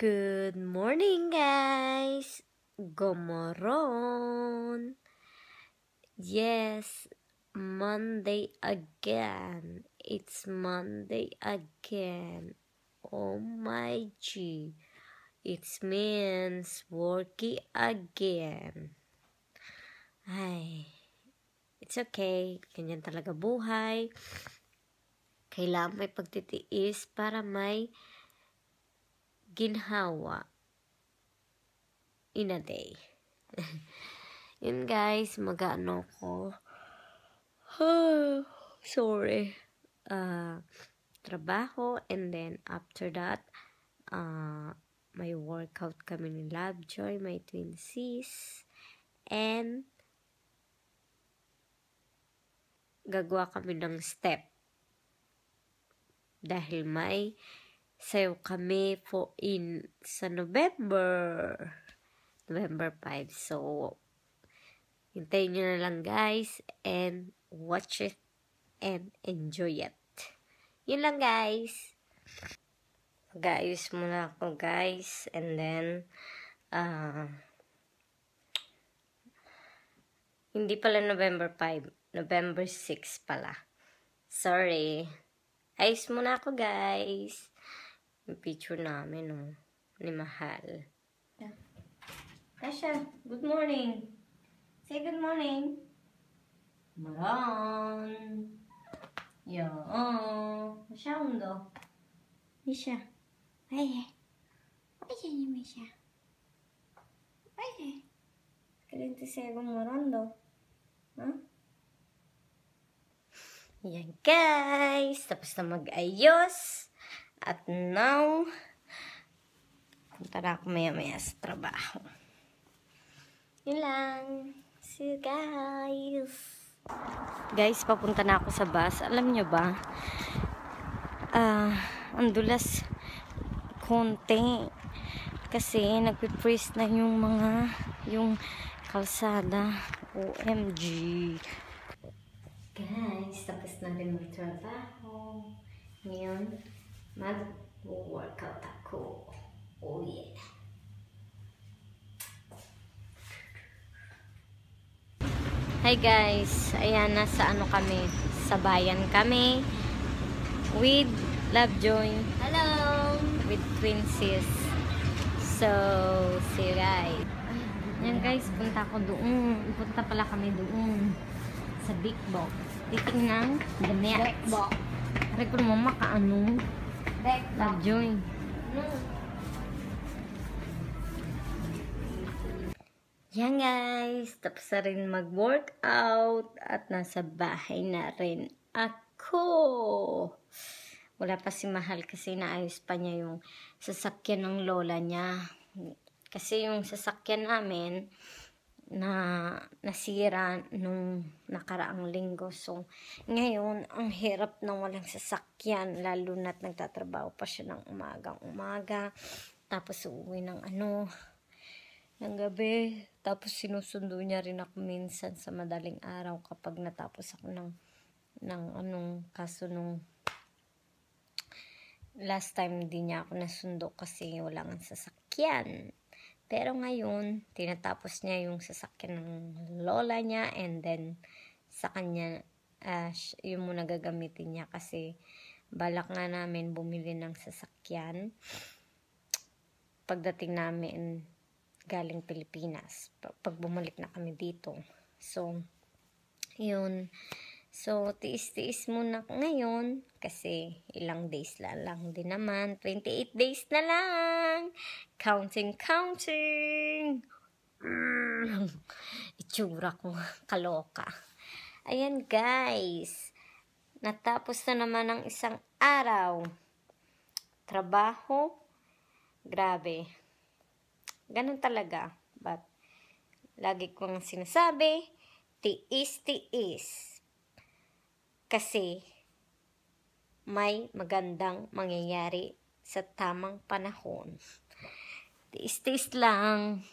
Good morning, guys. Gomoron. Yes, Monday again. It's Monday again. Oh my G. It means worky again. Ay, it's okay. Ganyan talaga buhay. Kailangan may pagtitiis para may ginhawa in a day. Yun guys, mag-ano ko. Sorry. Trabaho, and then after that, may workout kami ni Lovejoy, may twin sis, and gagawa kami ng step. Dahil may sayo kami sa November 5. So, hintayin nyo na lang guys, and watch it, and enjoy it. Yun lang guys. Mag-aayos muna ako guys, and then, hindi pala November 5, November 6 pala. Sorry. Ayos muna ako guys. Yung picture namin, oh, ni Mahal. Tasha, good morning. Say good morning. Maran. Ya, masyado. Misha. Ay. Ay, Misha. Ay. Kailangan say good morning, huh? Yan guys. Tapos na mag-ayos. At now, punta na ako maya-maya sa trabaho. Yun lang. See you guys. Guys, papunta na ako sa bus. Alam nyo ba? Ang dulas konti. Kasi nagpipris na yung kalsada. OMG. Guys, tapos na rin magtrabaho. Ngayon, mag-workout ako. Oh yeah. Hi guys, ayan, nasa ano kami, sa bayan kami with Lovejoy. Hello! With twin sis. So, see you guys. Ayan guys, punta pala kami doon sa Big Box. Titingnan the net. Big Box. Aray ko naman makaano. Lovejoy. Yan guys, tapos na rin mag-workout at nasa bahay na rin ako. Wala pa si Mahal kasi naayos pa niya yung sasakyan ng lola niya. Kasi yung sasakyan namin nasira nung nakaraang linggo. So, ngayon, ang hirap ng walang sasakyan, lalo na't nagtatrabaho pa siya ng umaga. Tapos uuwi ng ng gabi. Tapos sinusundo niya rin ako minsan sa madaling araw kapag natapos ako kaso nung last time hindi niya ako nasundo kasi wala nga sasakyan. Pero ngayon, tinatapos niya yung sasakyan ng lola niya, and then sa kanya, yung muna gagamitin niya kasi balak nga namin bumili ng sasakyan pagdating namin galing Pilipinas, pag bumalik na kami dito. So, yun. So, tiis-tiis muna ngayon kasi ilang days lang din naman. 28 days na lang. Counting. Itsura ko, kaloka. Ayan guys. Natapos na naman ang isang araw. Trabaho. Grabe. Ganun talaga. But, lagi kong sinasabi, tiis. Kasi, may magandang mangyayari sa tamang panahon. Tiis lang.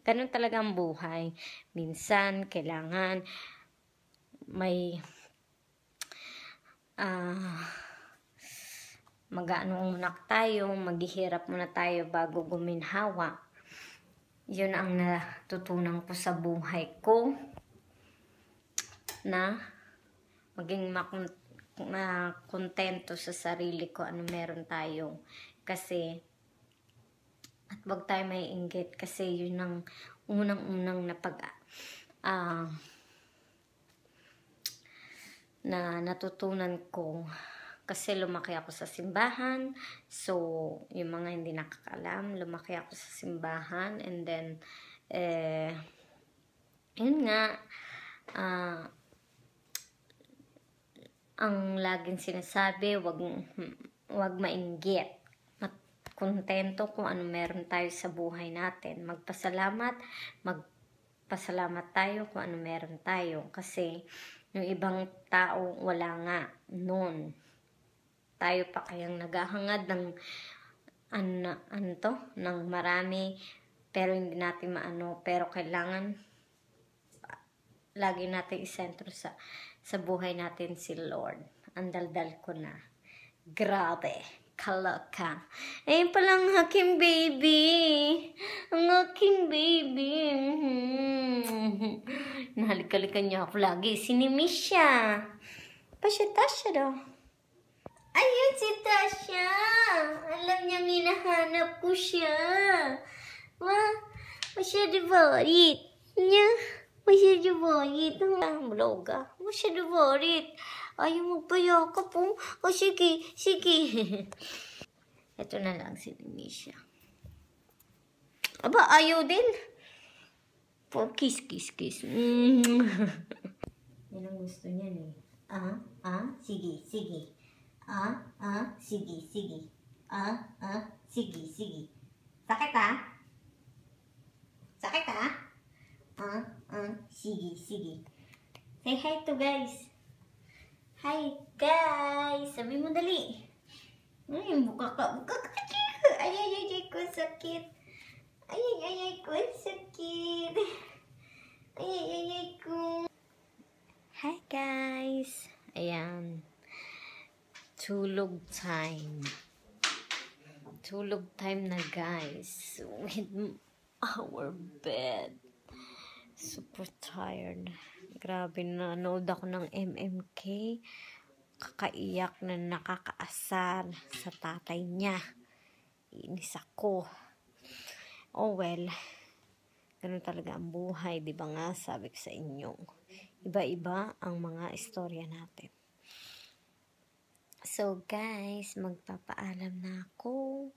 Ganun talaga ang buhay. Minsan, kailangan may mag-ano muna tayo, maghihirap muna tayo bago guminhawa. Yun ang natutunan ko sa buhay ko, na maging kontento sa sarili ko ano meron tayo. Kasi, at wag tayo may inggit kasi yun ang unang-unang na natutunan ko. Kasi lumaki ako sa simbahan. So, yung mga hindi nakakalam, lumaki ako sa simbahan. And then, yun nga, ang laging sinasabi, wag mainggit. Kontento kung ano meron tayo sa buhay natin. Magpasalamat tayo kung ano meron tayo. Kasi, yung ibang tao, wala nga noon. Tayo pa kayang naghahangad ng ng marami, pero hindi natin maano. Pero kailangan lagi natin isentro sa buhay natin si Lord. Ang daldal ko na. Grabe, kaloka. Ayun palang aking baby. Ang aking baby. Nahalik-halikan niya ako lagi. Sinimiss siya. Pasya-tasya daw. Ayun si Tasha. Alam niya hinahanap ko siya. Masyado-borit. Masyado-borit. Bloga. Masyado-borit. Ayaw magpayakap po. O sige. Ito na lang si Denisha. Aba, ayaw din. Po, kiss. Yan ang gusto niya eh. Sige. Sige. Sige. Sakit Sige. Say hi to guys. Hi guys. Sabi mo dali. Buka ka. Ay ko sakit. Ay ko sakit. Ay ko. Hi guys. Ayan. Tulog time na guys, with our bed. Super tired. Grabe, nanood ako ng MMK. Kakaiyak na nakakaasar sa tatay niya. Inis ako. Oh well, ganun talaga ang buhay, di ba nga? Sabi ko sa inyo, iba-iba ang mga istorya natin. So guys, magpapaalam na ako.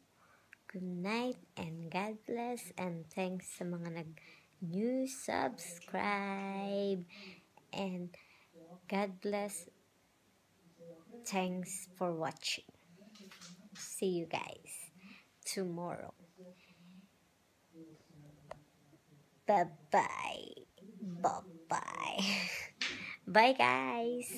Good night and God bless, and thanks sa mga new subscribe, and God bless. Thanks for watching. See you guys tomorrow. Bye bye. Bye guys.